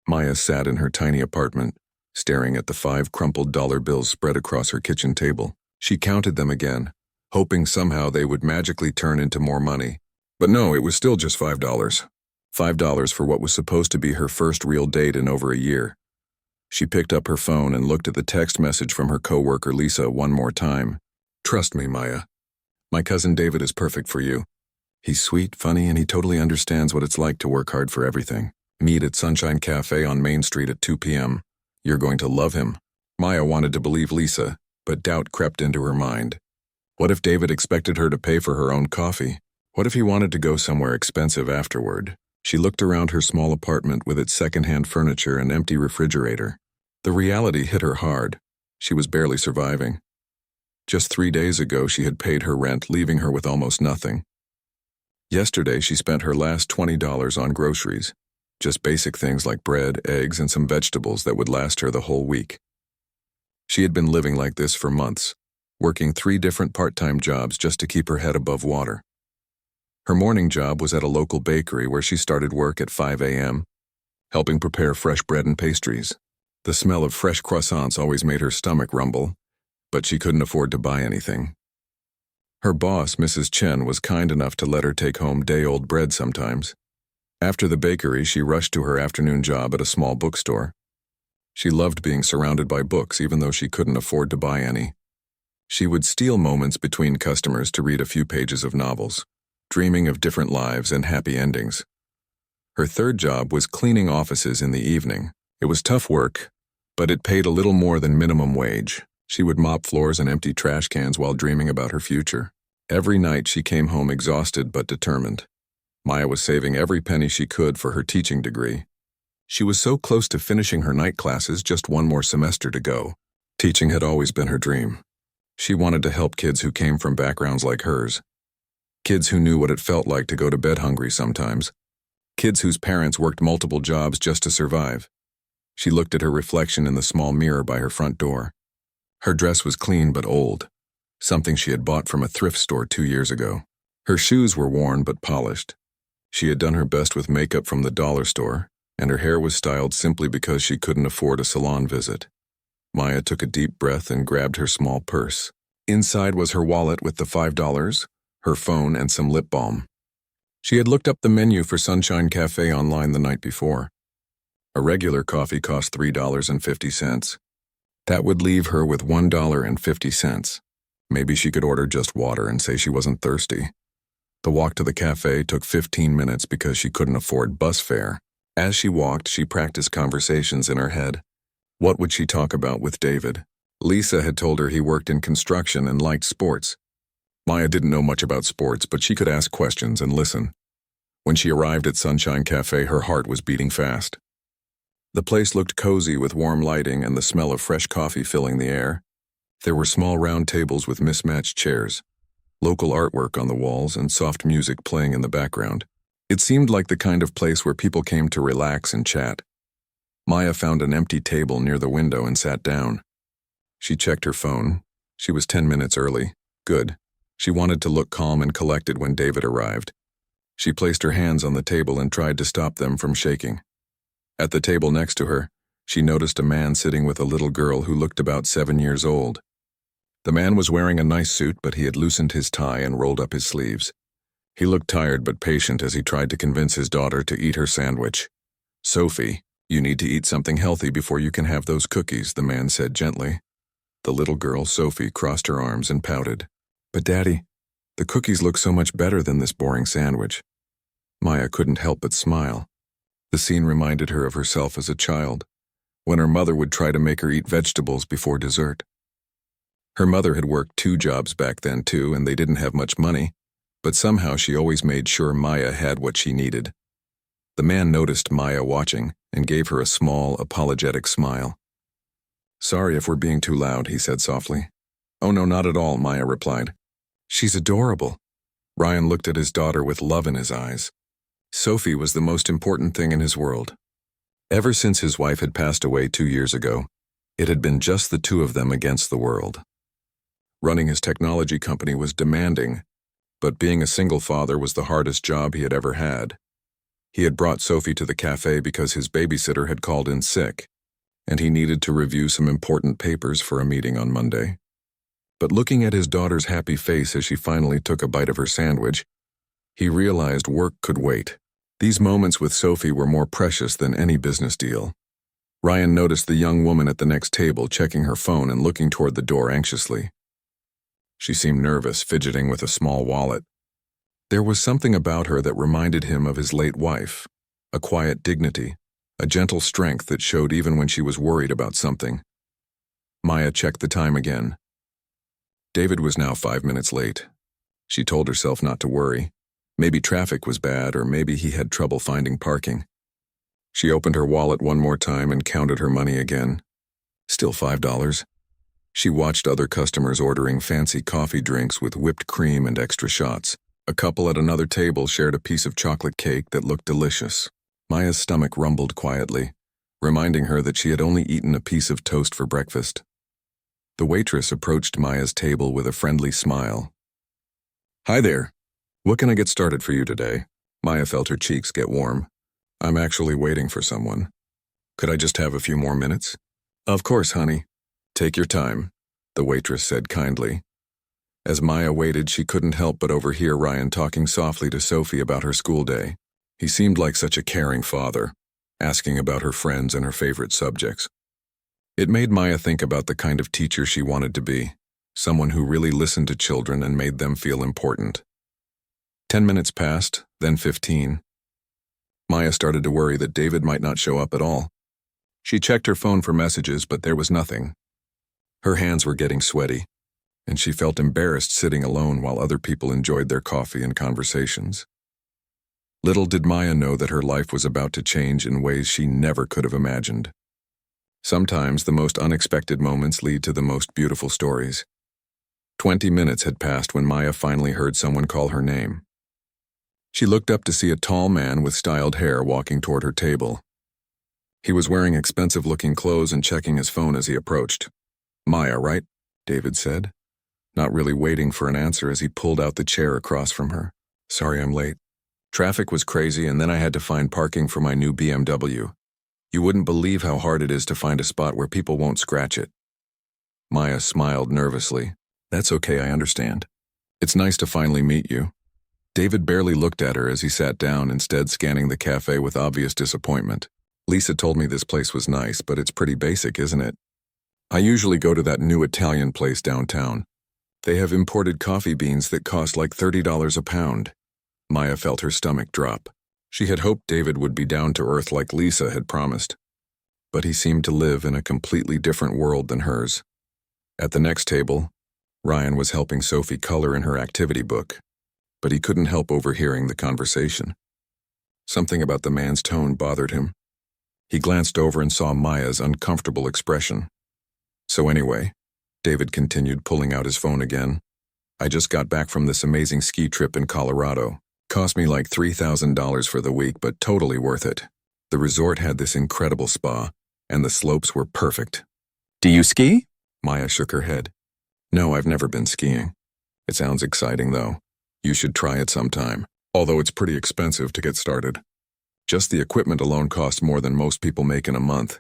Maya sat in her tiny apartment, staring at the 5 crumpled dollar bills spread across her kitchen table. She counted them again, hoping somehow they would magically turn into more money. But no, it was still just $5. $5 for what was supposed to be her first real date in over a year. She picked up her phone and looked at the text message from her coworker Lisa one more time. "Trust me, Maya. My cousin David is perfect for you. He's sweet, funny, and he totally understands what it's like to work hard for everything. Meet at Sunshine Cafe on Main Street at 2 p.m. You're going to love him." Maya wanted to believe Lisa, but doubt crept into her mind. What if David expected her to pay for her own coffee? What if he wanted to go somewhere expensive afterward? She looked around her small apartment with its secondhand furniture and empty refrigerator. The reality hit her hard. She was barely surviving. Just 3 days ago, she had paid her rent, leaving her with almost nothing. Yesterday, she spent her last $20 on groceries. Just basic things like bread, eggs, and some vegetables that would last her the whole week. She had been living like this for months, working 3 different part-time jobs just to keep her head above water. Her morning job was at a local bakery where she started work at 5 a.m., helping prepare fresh bread and pastries. The smell of fresh croissants always made her stomach rumble, but she couldn't afford to buy anything. Her boss, Mrs. Chen, was kind enough to let her take home day-old bread sometimes. After the bakery, she rushed to her afternoon job at a small bookstore. She loved being surrounded by books, even though she couldn't afford to buy any. She would steal moments between customers to read a few pages of novels, dreaming of different lives and happy endings. Her third job was cleaning offices in the evening. It was tough work, but it paid a little more than minimum wage. She would mop floors and empty trash cans while dreaming about her future. Every night she came home exhausted but determined. Maya was saving every penny she could for her teaching degree. She was so close to finishing her night classes, just 1 more semester to go. Teaching had always been her dream. She wanted to help kids who came from backgrounds like hers. Kids who knew what it felt like to go to bed hungry sometimes. Kids whose parents worked multiple jobs just to survive. She looked at her reflection in the small mirror by her front door. Her dress was clean but old, something she had bought from a thrift store 2 years ago. Her shoes were worn but polished. She had done her best with makeup from the dollar store, and her hair was styled simply because she couldn't afford a salon visit. Maya took a deep breath and grabbed her small purse. Inside was her wallet with the $5, her phone, and some lip balm. She had looked up the menu for Sunshine Cafe online the night before. A regular coffee cost $3.50. That would leave her with $1.50. Maybe she could order just water and say she wasn't thirsty. The walk to the cafe took 15 minutes because she couldn't afford bus fare. As she walked, she practiced conversations in her head. What would she talk about with David? Lisa had told her he worked in construction and liked sports. Maya didn't know much about sports, but she could ask questions and listen. When she arrived at Sunshine Cafe, her heart was beating fast. The place looked cozy with warm lighting and the smell of fresh coffee filling the air. There were small round tables with mismatched chairs, local artwork on the walls, and soft music playing in the background. It seemed like the kind of place where people came to relax and chat. Maya found an empty table near the window and sat down. She checked her phone. She was 10 minutes early. Good. She wanted to look calm and collected when David arrived. She placed her hands on the table and tried to stop them from shaking. At the table next to her, she noticed a man sitting with a little girl who looked about 7 years old. The man was wearing a nice suit, but he had loosened his tie and rolled up his sleeves. He looked tired but patient as he tried to convince his daughter to eat her sandwich. "Sophie, you need to eat something healthy before you can have those cookies," the man said gently. The little girl, Sophie, crossed her arms and pouted. "But Daddy, the cookies look so much better than this boring sandwich." Maya couldn't help but smile. The scene reminded her of herself as a child, when her mother would try to make her eat vegetables before dessert. Her mother had worked 2 jobs back then too, and they didn't have much money, but somehow she always made sure Maya had what she needed. The man noticed Maya watching and gave her a small, apologetic smile. "Sorry if we're being too loud," he said softly. "Oh no, not at all," Maya replied. "She's adorable." Ryan looked at his daughter with love in his eyes. Sophie was the most important thing in his world. Ever since his wife had passed away 2 years ago, it had been just the 2 of them against the world. Running his technology company was demanding, but being a single father was the hardest job he had ever had. He had brought Sophie to the cafe because his babysitter had called in sick, and he needed to review some important papers for a meeting on Monday. But looking at his daughter's happy face as she finally took a bite of her sandwich, he realized work could wait. These moments with Sophie were more precious than any business deal. Ryan noticed the young woman at the next table checking her phone and looking toward the door anxiously. She seemed nervous, fidgeting with a small wallet. There was something about her that reminded him of his late wife, a quiet dignity, a gentle strength that showed even when she was worried about something. Maya checked the time again. David was now 5 minutes late. She told herself not to worry. Maybe traffic was bad, or maybe he had trouble finding parking. She opened her wallet one more time and counted her money again. Still $5. She watched other customers ordering fancy coffee drinks with whipped cream and extra shots. A couple at another table shared a piece of chocolate cake that looked delicious. Maya's stomach rumbled quietly, reminding her that she had only eaten a piece of toast for breakfast. The waitress approached Maya's table with a friendly smile. "Hi there. What can I get started for you today?" Maya felt her cheeks get warm. "I'm actually waiting for someone. Could I just have a few more minutes?" "Of course, honey. Take your time," the waitress said kindly. As Maya waited, she couldn't help but overhear Ryan talking softly to Sophie about her school day. He seemed like such a caring father, asking about her friends and her favorite subjects. It made Maya think about the kind of teacher she wanted to be, someone who really listened to children and made them feel important. 10 minutes passed, then 15. Maya started to worry that David might not show up at all. She checked her phone for messages, but there was nothing. Her hands were getting sweaty, and she felt embarrassed sitting alone while other people enjoyed their coffee and conversations. Little did Maya know that her life was about to change in ways she never could have imagined. Sometimes the most unexpected moments lead to the most beautiful stories. 20 minutes had passed when Maya finally heard someone call her name. She looked up to see a tall man with styled hair walking toward her table. He was wearing expensive-looking clothes and checking his phone as he approached. "Maya, right?" David said, not really waiting for an answer as he pulled out the chair across from her. "Sorry I'm late. Traffic was crazy, and then I had to find parking for my new BMW. You wouldn't believe how hard it is to find a spot where people won't scratch it." Maya smiled nervously. "That's okay, I understand. It's nice to finally meet you." David barely looked at her as he sat down, instead scanning the cafe with obvious disappointment. "Lisa told me this place was nice, but it's pretty basic, isn't it? I usually go to that new Italian place downtown. They have imported coffee beans that cost like $30 a pound." Maya felt her stomach drop. She had hoped David would be down to earth like Lisa had promised, but he seemed to live in a completely different world than hers. At the next table, Ryan was helping Sophie color in her activity book, but he couldn't help overhearing the conversation. Something about the man's tone bothered him. He glanced over and saw Maya's uncomfortable expression. "So anyway," David continued, pulling out his phone again, "I just got back from this amazing ski trip in Colorado. Cost me like $3,000 for the week, but totally worth it. The resort had this incredible spa, and the slopes were perfect." "Do you ski?" Maya shook her head. "No, I've never been skiing. It sounds exciting, though. You should try it sometime, although it's pretty expensive to get started. Just the equipment alone costs more than most people make in a month."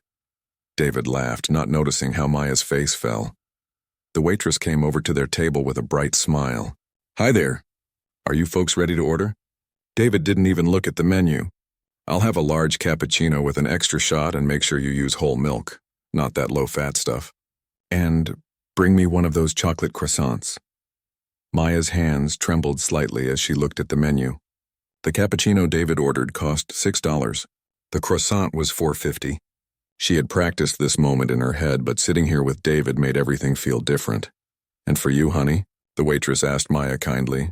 David laughed, not noticing how Maya's face fell. The waitress came over to their table with a bright smile. "Hi there. Are you folks ready to order?" David didn't even look at the menu. "I'll have a large cappuccino with an extra shot, and make sure you use whole milk, not that low-fat stuff. And bring me one of those chocolate croissants." Maya's hands trembled slightly as she looked at the menu. The cappuccino David ordered cost $6. The croissant was $4.50. She had practiced this moment in her head, but sitting here with David made everything feel different. "And for you, honey?" the waitress asked Maya kindly.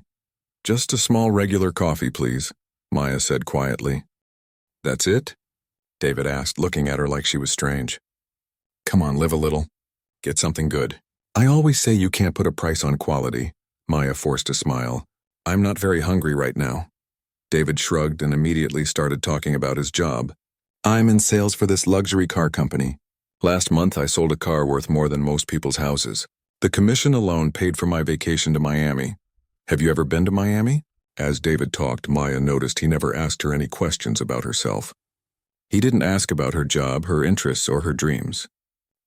"Just a small regular coffee, please," Maya said quietly. "That's it?" David asked, looking at her like she was strange. "Come on, live a little. Get something good." "I always say you can't put a price on quality," Maya forced a smile. "I'm not very hungry right now." David shrugged and immediately started talking about his job. "I'm in sales for this luxury car company. Last month I sold a car worth more than most people's houses. The commission alone paid for my vacation to Miami. Have you ever been to Miami?" As David talked, Maya noticed he never asked her any questions about herself. He didn't ask about her job, her interests, or her dreams.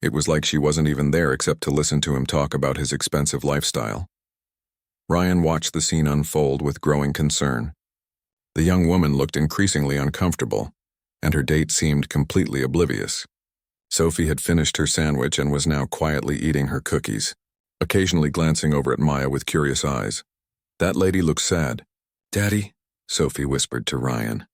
It was like she wasn't even there except to listen to him talk about his expensive lifestyle. Ryan watched the scene unfold with growing concern. The young woman looked increasingly uncomfortable, and her date seemed completely oblivious. Sophie had finished her sandwich and was now quietly eating her cookies, occasionally glancing over at Maya with curious eyes. That lady looked sad. "Daddy," Sophie whispered to Ryan.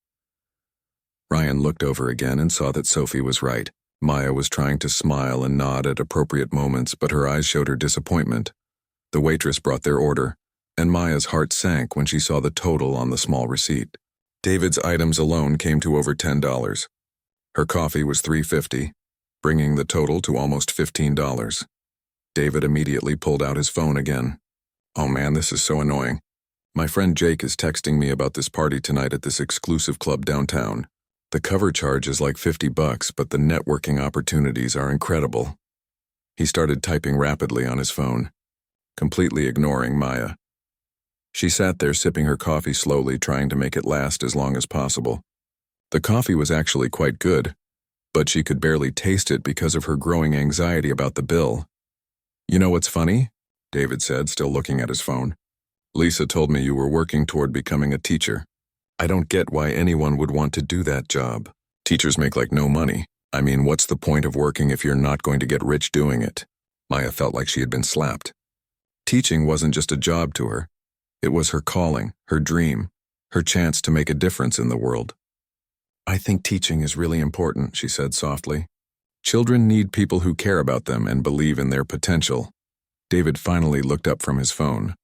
Ryan looked over again and saw that Sophie was right. Maya was trying to smile and nod at appropriate moments, but her eyes showed her disappointment. The waitress brought their order, and Maya's heart sank when she saw the total on the small receipt. David's items alone came to over $10. Her coffee was $3.50, bringing the total to almost $15. David immediately pulled out his phone again. "Oh man, this is so annoying. My friend Jake is texting me about this party tonight at this exclusive club downtown. The cover charge is like $50, but the networking opportunities are incredible." He started typing rapidly on his phone, completely ignoring Maya. She sat there sipping her coffee slowly, trying to make it last as long as possible. The coffee was actually quite good, but she could barely taste it because of her growing anxiety about the bill. "You know what's funny?" David said, still looking at his phone. "Lisa told me you were working toward becoming a teacher. I don't get why anyone would want to do that job. Teachers make like no money. I mean, what's the point of working if you're not going to get rich doing it?" Maya felt like she had been slapped. Teaching wasn't just a job to her. It was her calling, her dream, her chance to make a difference in the world. "I think teaching is really important," she said softly. "Children need people who care about them and believe in their potential." David finally looked up from his phone.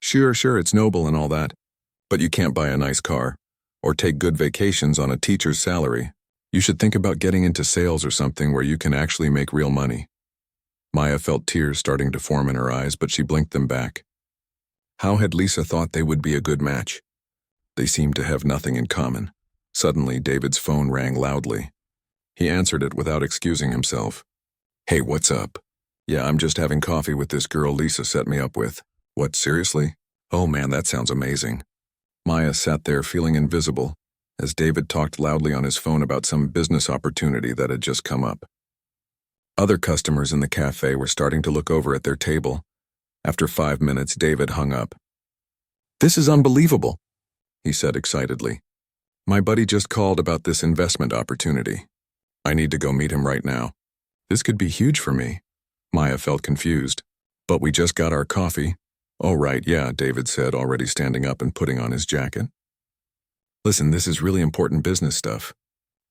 Sure, it's noble and all that, but you can't buy a nice car or take good vacations on a teacher's salary. You should think about getting into sales or something where you can actually make real money." Maya felt tears starting to form in her eyes, but she blinked them back. How had Lisa thought they would be a good match? They seemed to have nothing in common. Suddenly, David's phone rang loudly. He answered it without excusing himself. "Hey, what's up?" "Yeah, I'm just having coffee with this girl Lisa set me up with." "What, seriously? Oh man, that sounds amazing." Maya sat there feeling invisible as David talked loudly on his phone about some business opportunity that had just come up. Other customers in the cafe were starting to look over at their table. After 5 minutes, David hung up. "This is unbelievable," he said excitedly. "My buddy just called about this investment opportunity. I need to go meet him right now. This could be huge for me." Maya felt confused. "But we just got our coffee." "Oh, right, yeah," David said, already standing up and putting on his jacket. "Listen, this is really important business stuff.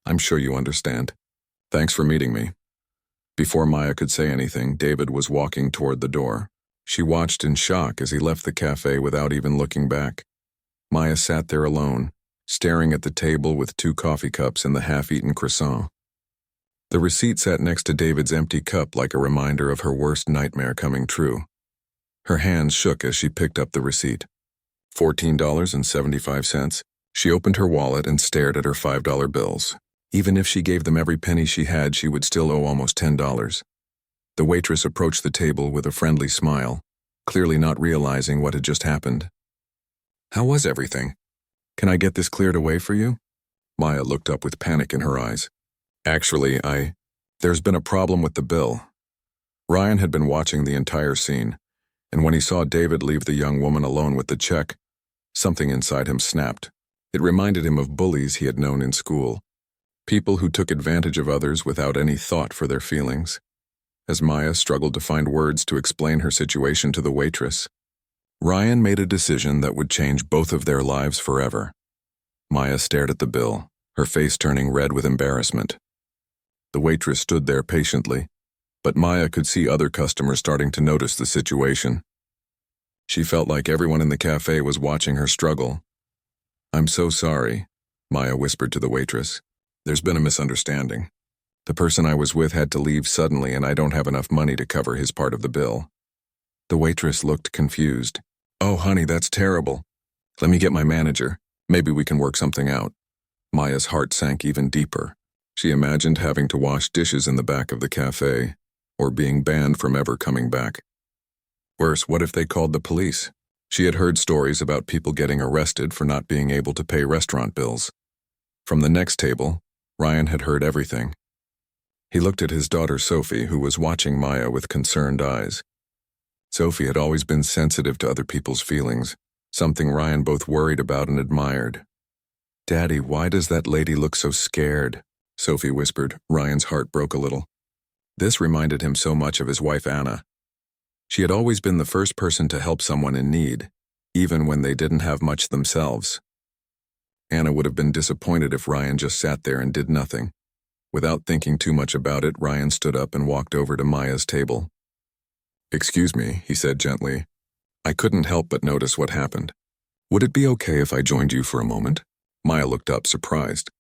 I'm sure you understand. Thanks for meeting me." Before Maya could say anything, David was walking toward the door. She watched in shock as he left the cafe without even looking back. Maya sat there alone, staring at the table with 2 coffee cups and the half-eaten croissant. The receipt sat next to David's empty cup like a reminder of her worst nightmare coming true. Her hands shook as she picked up the receipt. $14.75. She opened her wallet and stared at her $5 bills. Even if she gave them every penny she had, she would still owe almost $10. The waitress approached the table with a friendly smile, clearly not realizing what had just happened. "How was everything? Can I get this cleared away for you?" Maya looked up with panic in her eyes. "Actually, there's been a problem with the bill." Ryan had been watching the entire scene, and when he saw David leave the young woman alone with the check, something inside him snapped. It reminded him of bullies he had known in school, people who took advantage of others without any thought for their feelings. As Maya struggled to find words to explain her situation to the waitress, Ryan made a decision that would change both of their lives forever. Maya stared at the bill, her face turning red with embarrassment. The waitress stood there patiently, but Maya could see other customers starting to notice the situation. She felt like everyone in the cafe was watching her struggle. "I'm so sorry," Maya whispered to the waitress. "There's been a misunderstanding. The person I was with had to leave suddenly and I don't have enough money to cover his part of the bill." The waitress looked confused. "Oh, honey, that's terrible. Let me get my manager. Maybe we can work something out." Maya's heart sank even deeper. She imagined having to wash dishes in the back of the cafe, or being banned from ever coming back. Worse, what if they called the police? She had heard stories about people getting arrested for not being able to pay restaurant bills. From the next table, Ryan had heard everything. He looked at his daughter Sophie, who was watching Maya with concerned eyes. Sophie had always been sensitive to other people's feelings, something Ryan both worried about and admired. "Daddy, why does that lady look so scared?" Sophie whispered. Ryan's heart broke a little. This reminded him so much of his wife Anna. She had always been the first person to help someone in need, even when they didn't have much themselves. Anna would have been disappointed if Ryan just sat there and did nothing. Without thinking too much about it, Ryan stood up and walked over to Maya's table. "Excuse me," he said gently. "I couldn't help but notice what happened. Would it be okay if I joined you for a moment?" Maya looked up, surprised.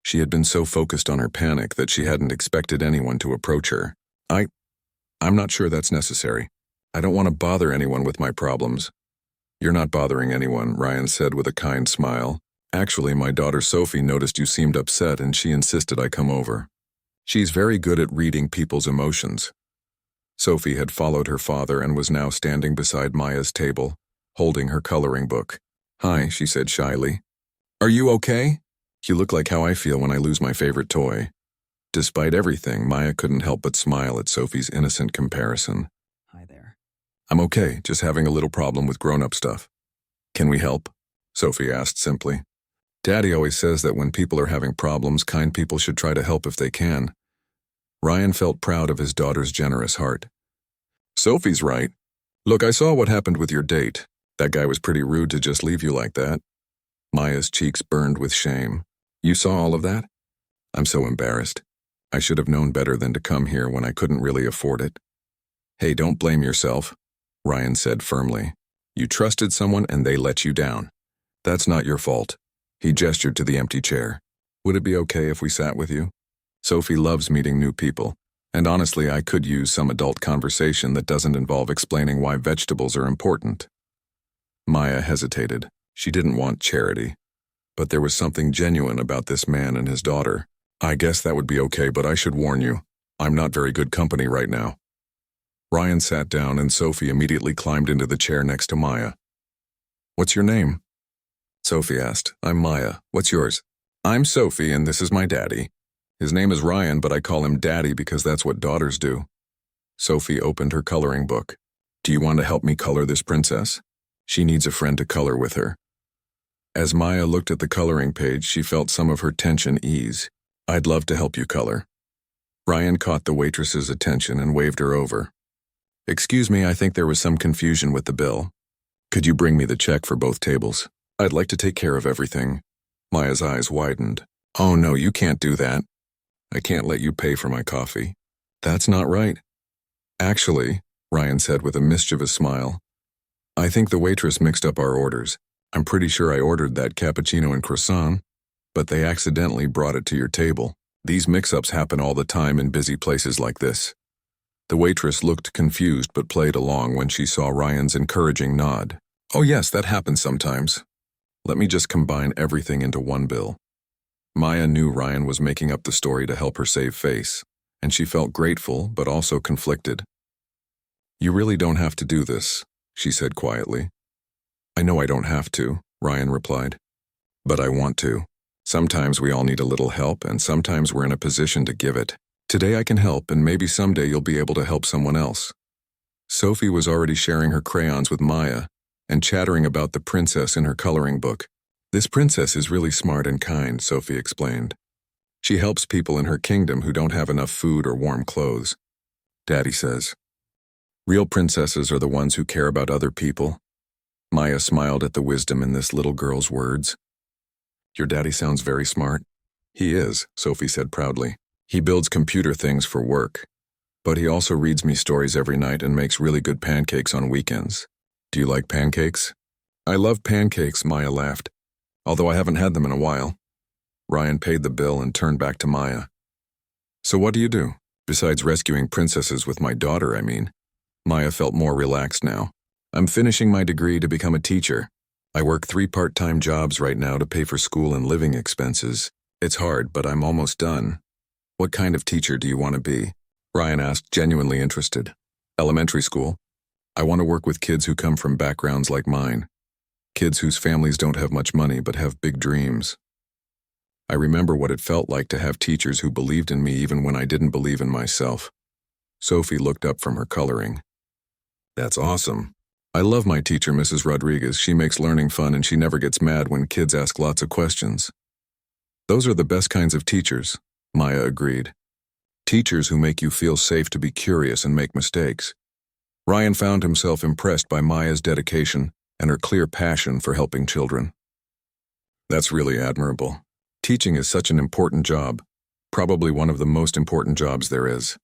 She had been so focused on her panic that she hadn't expected anyone to approach her. I'm not sure that's necessary. I don't want to bother anyone with my problems." "You're not bothering anyone," Ryan said with a kind smile. "Actually, my daughter Sophie noticed you seemed upset and she insisted I come over. She's very good at reading people's emotions." Sophie had followed her father and was now standing beside Maya's table, holding her coloring book. "Hi," she said shyly. "Are you okay?" "You look like how I feel when I lose my favorite toy." Despite everything, Maya couldn't help but smile at Sophie's innocent comparison. "Hi there." "I'm okay, just having a little problem with grown-up stuff." "Can we help?" Sophie asked simply. "Daddy always says that when people are having problems, kind people should try to help if they can." Ryan felt proud of his daughter's generous heart. "Sophie's right. Look, I saw what happened with your date. That guy was pretty rude to just leave you like that." Maya's cheeks burned with shame. "You saw all of that?" "I'm so embarrassed. I should have known better than to come here when I couldn't really afford it." "Hey, don't blame yourself," Ryan said firmly. "You trusted someone and they let you down. That's not your fault." He gestured to the empty chair. "Would it be okay if we sat with you? Sophie loves meeting new people, and honestly, I could use some adult conversation that doesn't involve explaining why vegetables are important." Maya hesitated. She didn't want charity. But there was something genuine about this man and his daughter. "I guess that would be okay, but I should warn you, I'm not very good company right now." Ryan sat down and Sophie immediately climbed into the chair next to Maya. "What's your name?" Sophie asked. "I'm Maya. What's yours?" "I'm Sophie and this is my daddy. His name is Ryan, but I call him Daddy because that's what daughters do." Sophie opened her coloring book. "Do you want to help me color this princess? She needs a friend to color with her." As Maya looked at the coloring page, she felt some of her tension ease. "I'd love to help you color." Ryan caught the waitress's attention and waved her over. "Excuse me, I think there was some confusion with the bill. Could you bring me the check for both tables? I'd like to take care of everything." Maya's eyes widened. "Oh no, you can't do that. I can't let you pay for my coffee." "That's not right." "Actually," Ryan said with a mischievous smile, "I think the waitress mixed up our orders. I'm pretty sure I ordered that cappuccino and croissant, but they accidentally brought it to your table. These mix-ups happen all the time in busy places like this." The waitress looked confused but played along when she saw Ryan's encouraging nod. "Oh yes, that happens sometimes. Let me just combine everything into one bill." Maya knew Ryan was making up the story to help her save face, and she felt grateful but also conflicted. "You really don't have to do this," she said quietly. "I know I don't have to," Ryan replied. "But I want to. Sometimes we all need a little help, and sometimes we're in a position to give it. Today I can help, and maybe someday you'll be able to help someone else." Sophie was already sharing her crayons with Maya and chattering about the princess in her coloring book. "This princess is really smart and kind," Sophie explained. "She helps people in her kingdom who don't have enough food or warm clothes. Daddy says real princesses are the ones who care about other people." Maya smiled at the wisdom in this little girl's words. "Your daddy sounds very smart." "He is," Sophie said proudly. "He builds computer things for work. But he also reads me stories every night and makes really good pancakes on weekends." "Do you like pancakes?" "I love pancakes," Maya laughed, "although I haven't had them in a while." Ryan paid the bill and turned back to Maya. "So what do you do? Besides rescuing princesses with my daughter, I mean." Maya felt more relaxed now. "I'm finishing my degree to become a teacher. I work 3 part-time jobs right now to pay for school and living expenses. It's hard, but I'm almost done." "What kind of teacher do you want to be?" Ryan asked, genuinely interested. "Elementary school?" I want to work with kids who come from backgrounds like mine. Kids whose families don't have much money but have big dreams. I remember what it felt like to have teachers who believed in me even when I didn't believe in myself. Sophie looked up from her coloring. That's awesome. I love my teacher, Mrs. Rodriguez. She makes learning fun and she never gets mad when kids ask lots of questions. Those are the best kinds of teachers, Maya agreed. Teachers who make you feel safe to be curious and make mistakes. Ryan found himself impressed by Maya's dedication and her clear passion for helping children. That's really admirable. Teaching is such an important job, probably one of the most important jobs there is.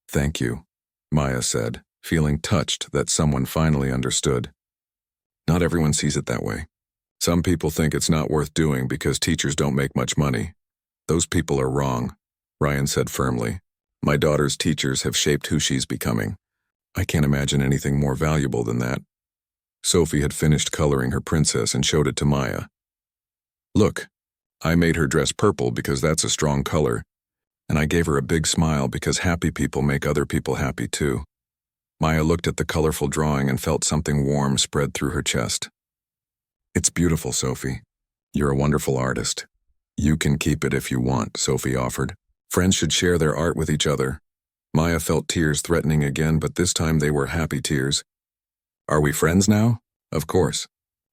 Thank you, Maya said, feeling touched that someone finally understood. Not everyone sees it that way. Some people think it's not worth doing because teachers don't make much money. Those people are wrong, Ryan said firmly. My daughter's teachers have shaped who she's becoming. I can't imagine anything more valuable than that. Sophie had finished coloring her princess and showed it to Maya. Look, I made her dress purple because that's a strong color, and I gave her a big smile because happy people make other people happy too. Maya looked at the colorful drawing and felt something warm spread through her chest. It's beautiful, Sophie. You're a wonderful artist. You can keep it if you want, Sophie offered. Friends should share their art with each other. Maya felt tears threatening again, but this time they were happy tears. Are we friends now? Of course,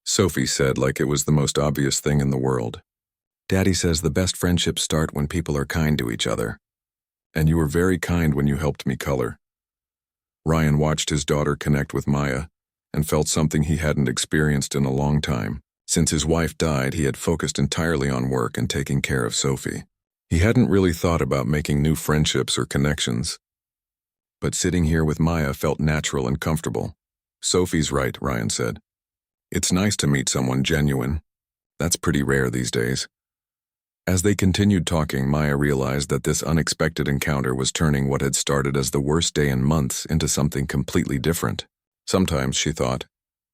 Sophie said like it was the most obvious thing in the world. Daddy says the best friendships start when people are kind to each other. And you were very kind when you helped me color. Ryan watched his daughter connect with Maya and felt something he hadn't experienced in a long time. Since his wife died, he had focused entirely on work and taking care of Sophie. He hadn't really thought about making new friendships or connections. But sitting here with Maya felt natural and comfortable. Sophie's right, Ryan said. It's nice to meet someone genuine. That's pretty rare these days. As they continued talking, Maya realized that this unexpected encounter was turning what had started as the worst day in months into something completely different. Sometimes, she thought,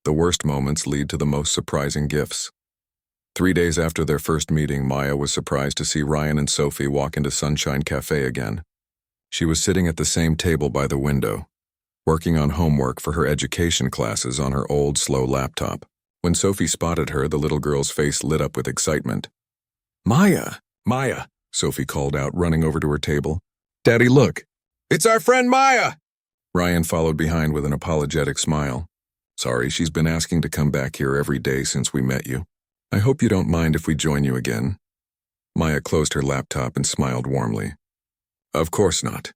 the worst moments lead to the most surprising gifts. 3 days after their first meeting, Maya was surprised to see Ryan and Sophie walk into Sunshine Cafe again. She was sitting at the same table by the window, working on homework for her education classes on her old, slow laptop. When Sophie spotted her, the little girl's face lit up with excitement. Maya! Maya! Sophie called out, running over to her table. Daddy, look! It's our friend Maya! Ryan followed behind with an apologetic smile. Sorry, she's been asking to come back here every day since we met you. I hope you don't mind if we join you again. Maya closed her laptop and smiled warmly. Of course not.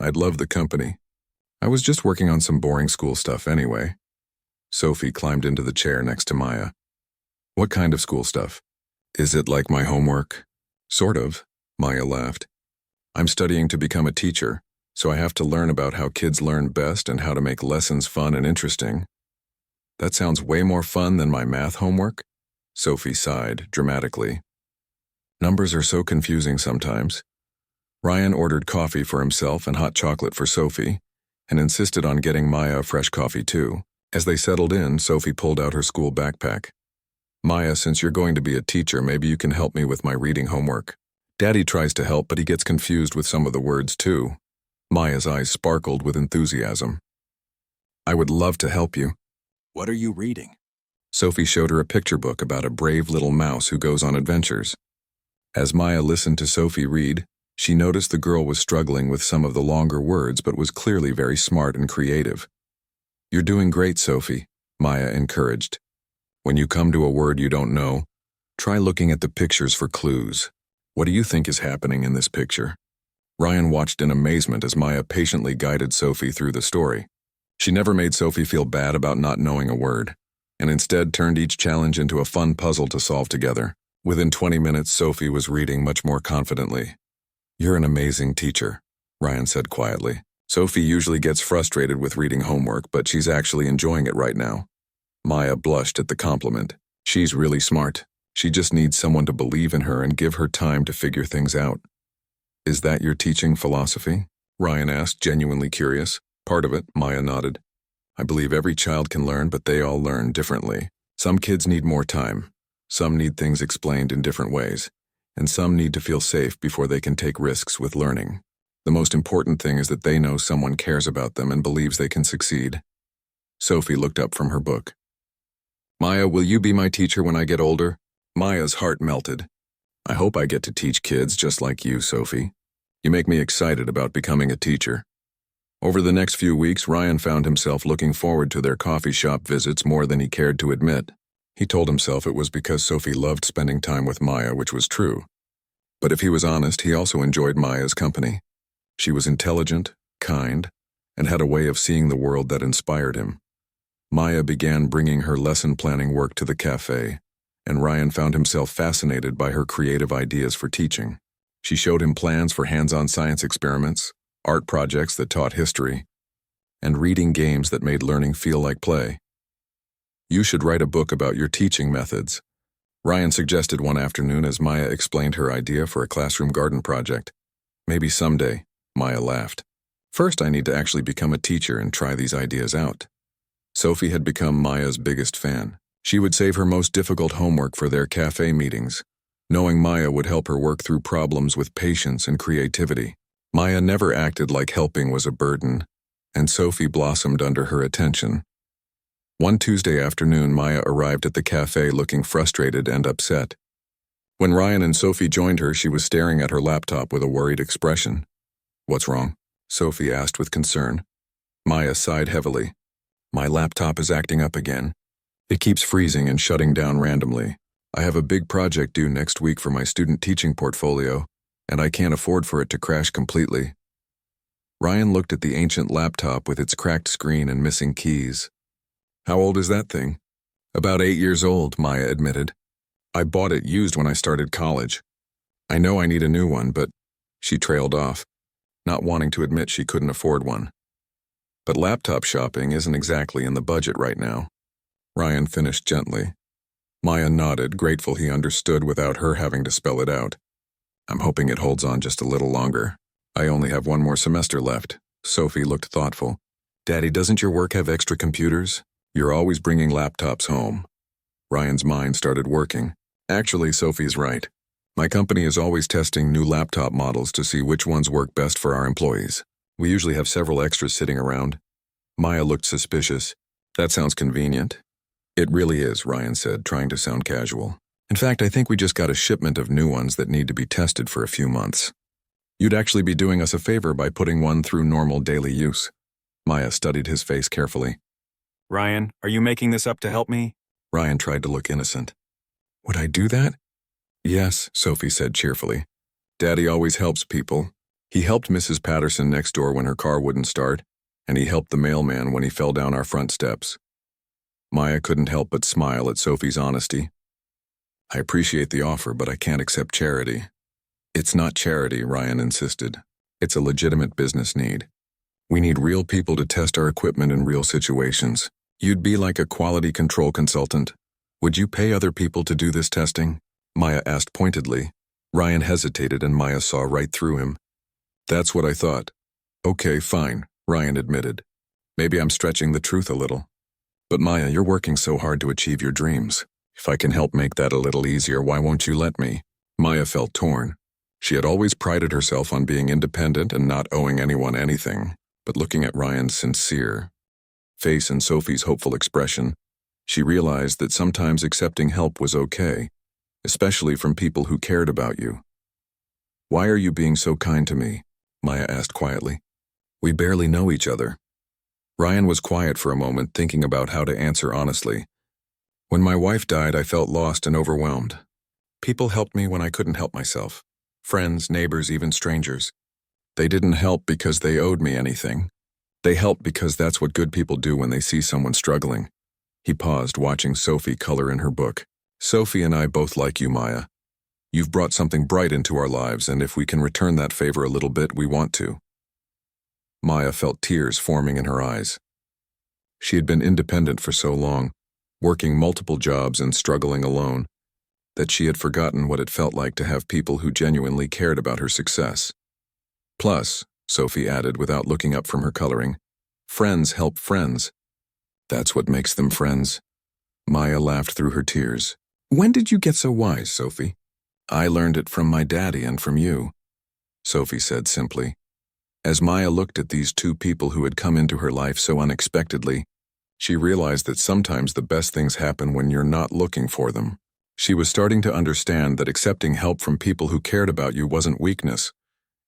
I'd love the company. I was just working on some boring school stuff anyway. Sophie climbed into the chair next to Maya. What kind of school stuff? Is it like my homework? Sort of, Maya laughed. I'm studying to become a teacher, so I have to learn about how kids learn best and how to make lessons fun and interesting. That sounds way more fun than my math homework, Sophie sighed dramatically. Numbers are so confusing sometimes. Ryan ordered coffee for himself and hot chocolate for Sophie, and insisted on getting Maya a fresh coffee too. As they settled in, Sophie pulled out her school backpack. Maya, since you're going to be a teacher, maybe you can help me with my reading homework. Daddy tries to help, but he gets confused with some of the words too. Maya's eyes sparkled with enthusiasm. I would love to help you. What are you reading? Sophie showed her a picture book about a brave little mouse who goes on adventures. As Maya listened to Sophie read, she noticed the girl was struggling with some of the longer words but was clearly very smart and creative. You're doing great, Sophie, Maya encouraged. When you come to a word you don't know, try looking at the pictures for clues. What do you think is happening in this picture? Ryan watched in amazement as Maya patiently guided Sophie through the story. She never made Sophie feel bad about not knowing a word, and instead turned each challenge into a fun puzzle to solve together. Within 20 minutes, Sophie was reading much more confidently. You're an amazing teacher, Ryan said quietly. Sophie usually gets frustrated with reading homework, but she's actually enjoying it right now. Maya blushed at the compliment. She's really smart. She just needs someone to believe in her and give her time to figure things out. Is that your teaching philosophy? Ryan asked, genuinely curious. Part of it, Maya nodded. I believe every child can learn, but they all learn differently. Some kids need more time. Some need things explained in different ways. And some need to feel safe before they can take risks with learning. The most important thing is that they know someone cares about them and believes they can succeed. Sophie looked up from her book. Maya, will you be my teacher when I get older? Maya's heart melted. I hope I get to teach kids just like you, Sophie. You make me excited about becoming a teacher. Over the next few weeks, Ryan found himself looking forward to their coffee shop visits more than he cared to admit. He told himself it was because Sophie loved spending time with Maya, which was true. But if he was honest, he also enjoyed Maya's company. She was intelligent, kind, and had a way of seeing the world that inspired him. Maya began bringing her lesson planning work to the cafe, and Ryan found himself fascinated by her creative ideas for teaching. She showed him plans for hands-on science experiments, art projects that taught history, and reading games that made learning feel like play. You should write a book about your teaching methods, Ryan suggested one afternoon as Maya explained her idea for a classroom garden project. Maybe someday, Maya laughed. First, I need to actually become a teacher and try these ideas out. Sophie had become Maya's biggest fan. She would save her most difficult homework for their cafe meetings, knowing Maya would help her work through problems with patience and creativity. Maya never acted like helping was a burden, and Sophie blossomed under her attention. One Tuesday afternoon, Maya arrived at the cafe looking frustrated and upset. When Ryan and Sophie joined her, she was staring at her laptop with a worried expression. "What's wrong?" Sophie asked with concern. Maya sighed heavily. "My laptop is acting up again. It keeps freezing and shutting down randomly. I have a big project due next week for my student teaching portfolio, and I can't afford for it to crash completely." Ryan looked at the ancient laptop with its cracked screen and missing keys. "How old is that thing?" "About 8 years old," Maya admitted. "I bought it used when I started college. I know I need a new one, but..." She trailed off, not wanting to admit she couldn't afford one. "But laptop shopping isn't exactly in the budget right now," Ryan finished gently. Maya nodded, grateful he understood without her having to spell it out. "I'm hoping it holds on just a little longer. I only have one more semester left." Sophie looked thoughtful. "Daddy, doesn't your work have extra computers? You're always bringing laptops home." Ryan's mind started working. "Actually, Sophie's right. My company is always testing new laptop models to see which ones work best for our employees. We usually have several extras sitting around." Maya looked suspicious. "That sounds convenient." "It really is," Ryan said, trying to sound casual. "In fact, I think we just got a shipment of new ones that need to be tested for a few months. You'd actually be doing us a favor by putting one through normal daily use." Maya studied his face carefully. "Ryan, are you making this up to help me?" Ryan tried to look innocent. "Would I do that?" "Yes," Sophie said cheerfully. "Daddy always helps people. He helped Mrs. Patterson next door when her car wouldn't start, and he helped the mailman when he fell down our front steps." Maya couldn't help but smile at Sophie's honesty. "I appreciate the offer, but I can't accept charity." "It's not charity," Ryan insisted. "It's a legitimate business need. We need real people to test our equipment in real situations. You'd be like a quality control consultant. Would you pay other people to do this testing?" Maya asked pointedly. Ryan hesitated and Maya saw right through him. "That's what I thought." "Okay, fine," Ryan admitted. "Maybe I'm stretching the truth a little. But Maya, you're working so hard to achieve your dreams. If I can help make that a little easier, why won't you let me?" Maya felt torn. She had always prided herself on being independent and not owing anyone anything. But looking at Ryan's sincere face and Sophie's hopeful expression, she realized that sometimes accepting help was okay, especially from people who cared about you. "Why are you being so kind to me?" Maya asked quietly. "We barely know each other." Ryan was quiet for a moment, thinking about how to answer honestly. "When my wife died, I felt lost and overwhelmed. People helped me when I couldn't help myself. Friends, neighbors, even strangers. They didn't help because they owed me anything. They helped because that's what good people do when they see someone struggling." He paused, watching Sophie color in her book. "Sophie and I both like you, Maya. You've brought something bright into our lives, and if we can return that favor a little bit, we want to." Maya felt tears forming in her eyes. She had been independent for so long, working multiple jobs and struggling alone, that she had forgotten what it felt like to have people who genuinely cared about her success. "Plus," Sophie added without looking up from her coloring, "friends help friends. That's what makes them friends." Maya laughed through her tears. "When did you get so wise, Sophie?" "I learned it from my daddy and from you," Sophie said simply. As Maya looked at these two people who had come into her life so unexpectedly, She realized that sometimes the best things happen when you're not looking for them. She was starting to understand that accepting help from people who cared about you wasn't weakness.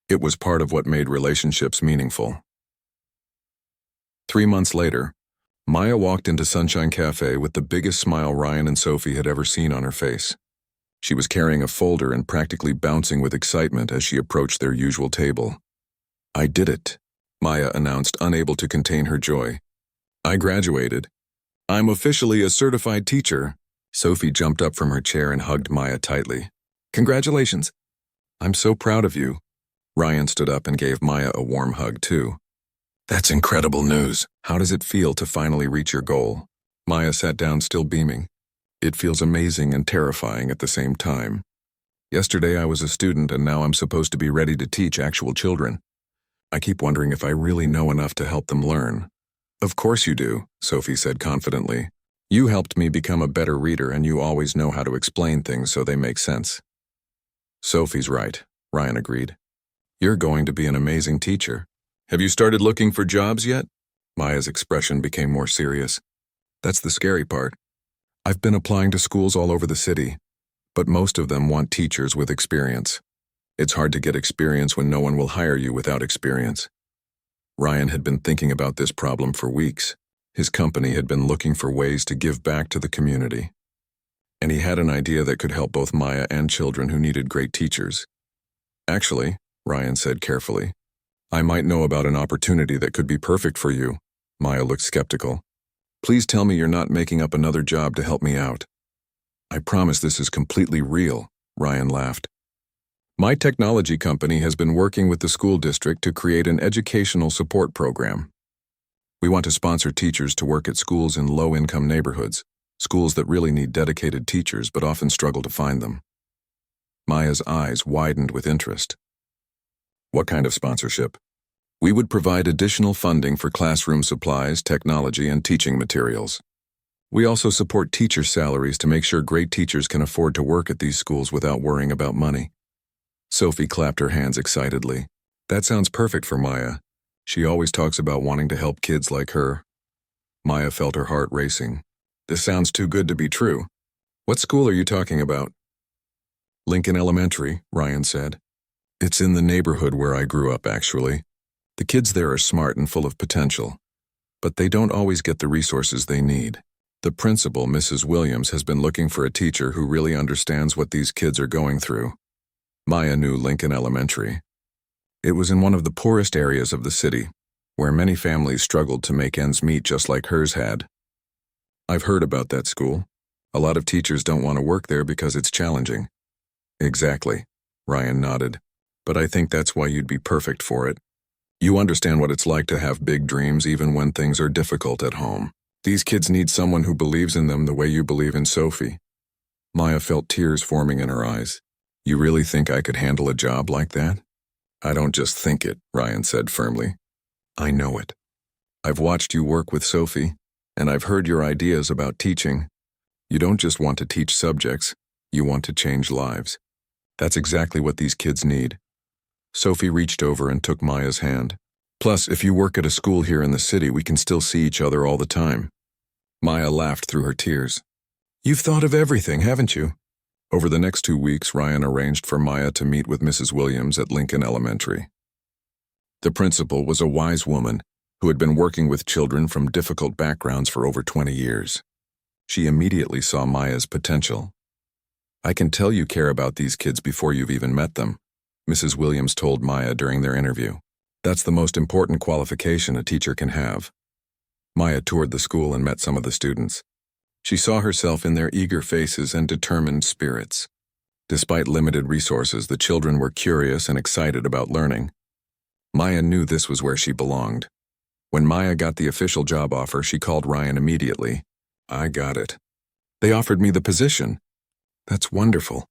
It was part of what made relationships meaningful. 3 months later, Maya walked into Sunshine Cafe with the biggest smile Ryan and Sophie had ever seen on her face. She was carrying a folder and practically bouncing with excitement as she approached their usual table. "I did it," Maya announced, unable to contain her joy. "I graduated. I'm officially a certified teacher." Sophie jumped up from her chair and hugged Maya tightly. "Congratulations." "I'm so proud of you." Ryan stood up and gave Maya a warm hug too. "That's incredible news. How does it feel to finally reach your goal?" Maya sat down, still beaming. "It feels amazing and terrifying at the same time. Yesterday I was a student and now I'm supposed to be ready to teach actual children. I keep wondering if I really know enough to help them learn." "Of course you do," Sophie said confidently. "You helped me become a better reader and you always know how to explain things so they make sense." "Sophie's right," Ryan agreed. "You're going to be an amazing teacher. Have you started looking for jobs yet?" Maya's expression became more serious. "That's the scary part. I've been applying to schools all over the city, but most of them want teachers with experience. It's hard to get experience when no one will hire you without experience." Ryan had been thinking about this problem for weeks. His company had been looking for ways to give back to the community. And he had an idea that could help both Maya and children who needed great teachers. "Actually," Ryan said carefully, "I might know about an opportunity that could be perfect for you." Maya looked skeptical. "Please tell me you're not making up another job to help me out." "I promise this is completely real," Ryan laughed. "My technology company has been working with the school district to create an educational support program. We want to sponsor teachers to work at schools in low-income neighborhoods, schools that really need dedicated teachers but often struggle to find them." Maya's eyes widened with interest. "What kind of sponsorship?" "We would provide additional funding for classroom supplies, technology, and teaching materials. We also support teacher salaries to make sure great teachers can afford to work at these schools without worrying about money." Sophie clapped her hands excitedly. "That sounds perfect for Maya. She always talks about wanting to help kids like her." Maya felt her heart racing. "This sounds too good to be true. What school are you talking about?" "Lincoln Elementary," Ryan said. "It's in the neighborhood where I grew up, actually. The kids there are smart and full of potential, but they don't always get the resources they need. The principal, Mrs. Williams, has been looking for a teacher who really understands what these kids are going through." Maya knew Lincoln Elementary. It was in one of the poorest areas of the city, where many families struggled to make ends meet just like hers had. "I've heard about that school. A lot of teachers don't want to work there because it's challenging." "Exactly," Ryan nodded. "But I think that's why you'd be perfect for it. You understand what it's like to have big dreams even when things are difficult at home. These kids need someone who believes in them the way you believe in Sophie." Maya felt tears forming in her eyes. "You really think I could handle a job like that?" "I don't just think it," Ryan said firmly. "I know it. I've watched you work with Sophie, and I've heard your ideas about teaching. You don't just want to teach subjects, you want to change lives. That's exactly what these kids need." Sophie reached over and took Maya's hand. "Plus, if you work at a school here in the city, we can still see each other all the time." Maya laughed through her tears. "You've thought of everything, haven't you?" Over the next 2 weeks, Ryan arranged for Maya to meet with Mrs. Williams at Lincoln Elementary. The principal was a wise woman who had been working with children from difficult backgrounds for over 20 years. She immediately saw Maya's potential. "I can tell you care about these kids before you've even met them," Mrs. Williams told Maya during their interview. "That's the most important qualification a teacher can have." Maya toured the school and met some of the students. She saw herself in their eager faces and determined spirits. Despite limited resources, the children were curious and excited about learning. Maya knew this was where she belonged. When Maya got the official job offer, she called Ryan immediately. "I got it. They offered me the position." "That's wonderful,"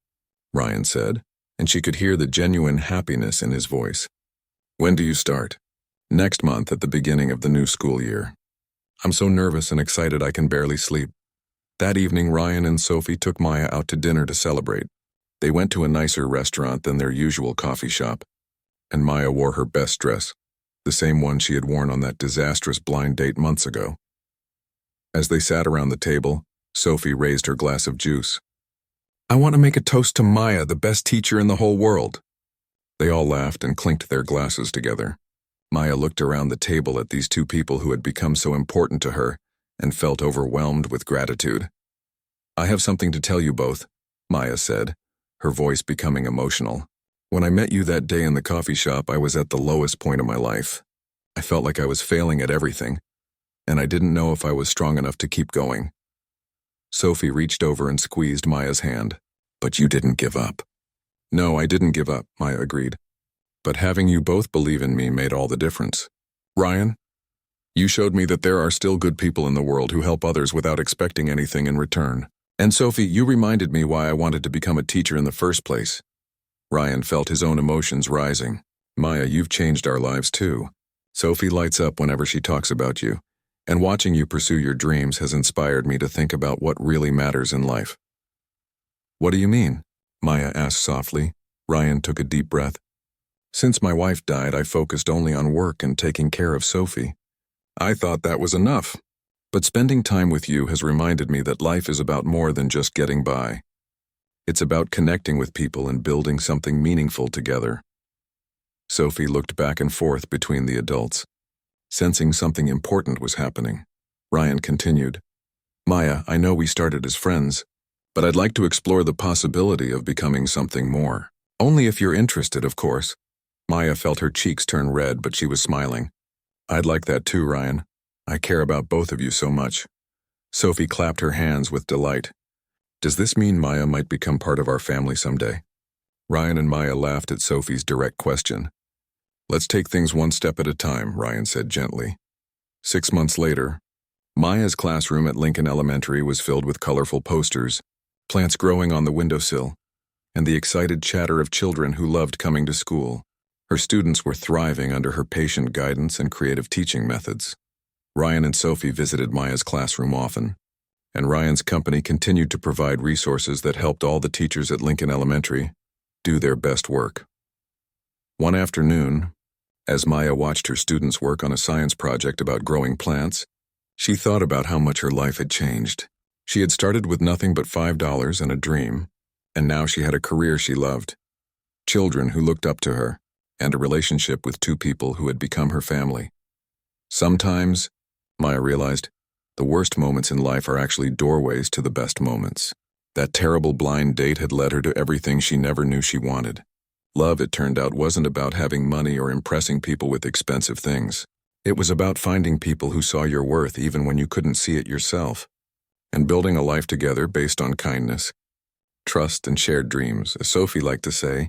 Ryan said, and she could hear the genuine happiness in his voice. "When do you start?" "Next month at the beginning of the new school year. I'm so nervous and excited I can barely sleep." That evening, Ryan and Sophie took Maya out to dinner to celebrate. They went to a nicer restaurant than their usual coffee shop, and Maya wore her best dress, the same one she had worn on that disastrous blind date months ago. As they sat around the table, Sophie raised her glass of juice. "I want to make a toast to Maya, the best teacher in the whole world." They all laughed and clinked their glasses together. Maya looked around the table at these two people who had become so important to her and felt overwhelmed with gratitude. "I have something to tell you both," Maya said, her voice becoming emotional. "When I met you that day in the coffee shop, I was at the lowest point of my life. I felt like I was failing at everything, and I didn't know if I was strong enough to keep going." Sophie reached over and squeezed Maya's hand. "But you didn't give up." "No, I didn't give up," Maya agreed. "But having you both believe in me made all the difference. Ryan, you showed me that there are still good people in the world who help others without expecting anything in return. And Sophie, you reminded me why I wanted to become a teacher in the first place." Ryan felt his own emotions rising. "Maya, you've changed our lives too. Sophie lights up whenever she talks about you, and watching you pursue your dreams has inspired me to think about what really matters in life." "What do you mean?" Maya asked softly. Ryan took a deep breath. "Since my wife died, I focused only on work and taking care of Sophie. I thought that was enough. But spending time with you has reminded me that life is about more than just getting by. It's about connecting with people and building something meaningful together." Sophie looked back and forth between the adults, sensing something important was happening. Ryan continued, "Maya, I know we started as friends, but I'd like to explore the possibility of becoming something more. Only if you're interested, of course." Maya felt her cheeks turn red, but she was smiling. "I'd like that too, Ryan. I care about both of you so much." Sophie clapped her hands with delight. "Does this mean Maya might become part of our family someday?" Ryan and Maya laughed at Sophie's direct question. "Let's take things one step at a time," Ryan said gently. 6 months later, Maya's classroom at Lincoln Elementary was filled with colorful posters, plants growing on the windowsill, and the excited chatter of children who loved coming to school. Her students were thriving under her patient guidance and creative teaching methods. Ryan and Sophie visited Maya's classroom often, and Ryan's company continued to provide resources that helped all the teachers at Lincoln Elementary do their best work. One afternoon, as Maya watched her students work on a science project about growing plants, she thought about how much her life had changed. She had started with nothing but $5 and a dream, and now she had a career she loved, children who looked up to her, and a relationship with two people who had become her family. Sometimes, Maya realized, the worst moments in life are actually doorways to the best moments. That terrible blind date had led her to everything she never knew she wanted. Love, it turned out, wasn't about having money or impressing people with expensive things. It was about finding people who saw your worth even when you couldn't see it yourself, and building a life together based on kindness, trust, and shared dreams. As Sophie liked to say,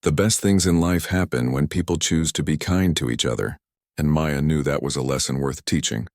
the best things in life happen when people choose to be kind to each other, and Maya knew that was a lesson worth teaching.